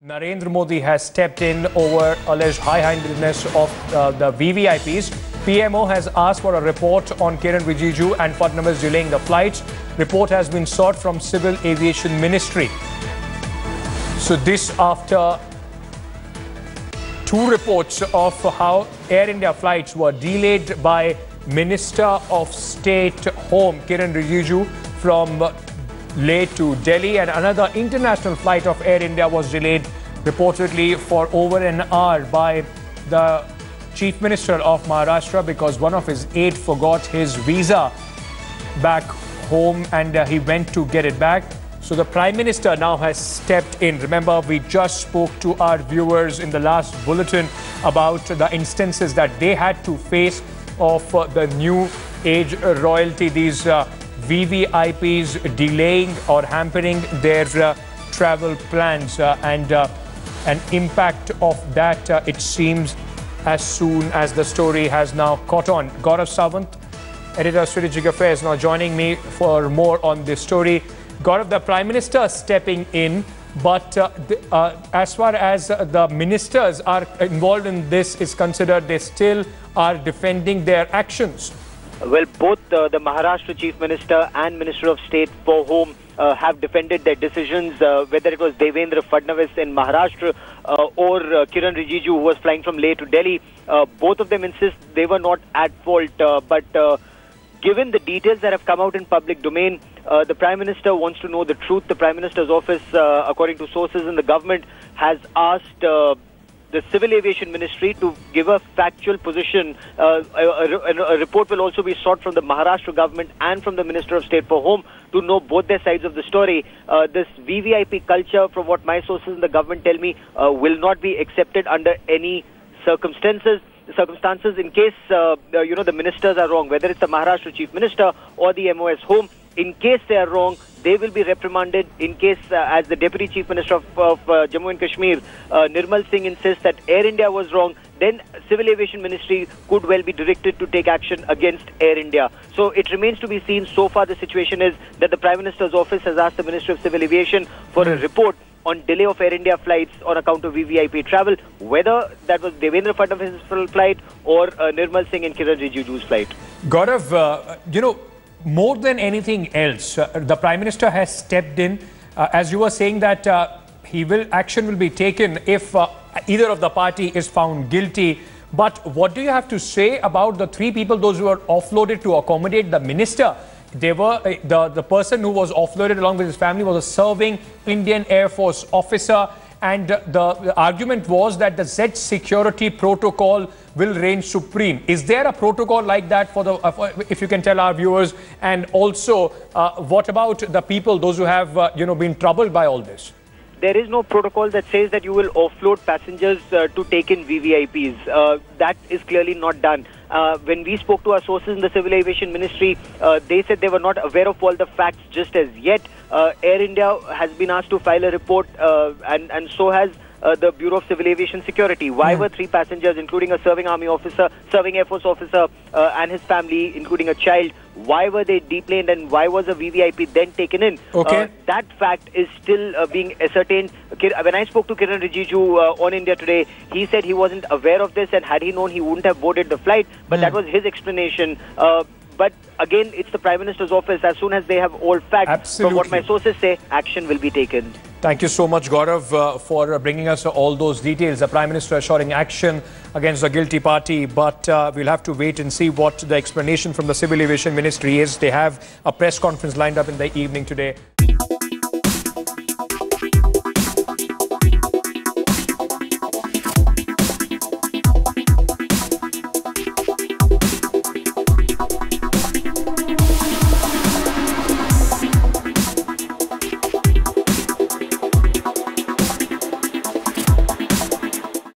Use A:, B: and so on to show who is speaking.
A: Narendra Modi has stepped in over alleged high-handedness of the VVIPs. PMO has asked for a report on Rajiju and Fadnavis delaying the flights. Report has been sought from Civil Aviation Ministry. So this after two reports of how Air India flights were delayed by Minister of State Home Rajiju from Leh to Delhi, and another international flight of Air India was delayed reportedly for over an hour by the Chief Minister of Maharashtra because one of his aides forgot his visa back home and he went to get it back. So the Prime Minister now has stepped in. Remember, we just spoke to our viewers in the last bulletin about the instances that they had to face of the new age royalty, these VVIPs delaying or hampering their travel plans and an impact of that, it seems, as soon as the story has now caught on. Gaurav Sawant, editor of Strategic Affairs, now joining me for more on this story. Gaurav, the Prime Minister stepping in, but as far as the ministers are involved in this is considered, they still are defending their actions.
B: Well, both the Maharashtra Chief Minister and Minister of State for Home have defended their decisions, whether it was Devendra Fadnavis in Maharashtra or Kiran Rajiju, who was flying from Leh to Delhi. Both of them insist they were not at fault, but given the details that have come out in public domain, the Prime Minister wants to know the truth. The Prime Minister's office, according to sources in the government, has asked the Civil Aviation Ministry to give a factual position. A report will also be sought from the Maharashtra government and from the Minister of State for Home to know both their sides of the story. This VVIP culture, from what my sources in the government tell me, will not be accepted under any circumstances in case the ministers are wrong, whether it's the Maharashtra Chief Minister or the MOS Home. In case they are wrong, they will be reprimanded. In case, as the Deputy Chief Minister of Jammu and Kashmir, Nirmal Singh, insists that Air India was wrong, then Civil Aviation Ministry could well be directed to take action against Air India. So it remains to be seen. So far the situation is that the Prime Minister's office has asked the Ministry of Civil Aviation for a report on delay of Air India flights on account of VVIP travel, whether that was Devendra Fadnavis' flight or Nirmal Singh and Kiran Rijiju's flight.
A: Gaurav, more than anything else, the Prime Minister has stepped in. As you were saying that action will be taken if either of the party is found guilty. But what do you have to say about the three people, those who were offloaded to accommodate the minister? They were the person who was offloaded along with his family was a serving Indian Air Force officer. And the argument was that the Z security protocol will reign supreme. Is there a protocol like that for if you can tell our viewers? And also, what about the people, those who have been troubled by all this?
B: There is no protocol that says that you will offload passengers to take in VVIPs. That is clearly not done. When we spoke to our sources in the Civil Aviation Ministry, they said they were not aware of all the facts just as yet. Air India has been asked to file a report and so has the Bureau of Civil Aviation Security. Why were three passengers, including a serving Army officer, serving Air Force officer and his family, including a child, why were they deplaned and why was a VVIP then taken in?
A: Okay.
B: That fact is still being ascertained. When I spoke to Kiran Rajiju on India Today, he said he wasn't aware of this, and had he known, he wouldn't have boarded the flight. But that was his explanation. But again, it's the Prime Minister's office. As soon as they have all facts, from what my sources say, action will be taken.
A: Thank you so much, Gaurav, for bringing us all those details. The Prime Minister assuring action against the guilty party, but we'll have to wait and see what the explanation from the Civil Aviation Ministry is. They have a press conference lined up in the evening today.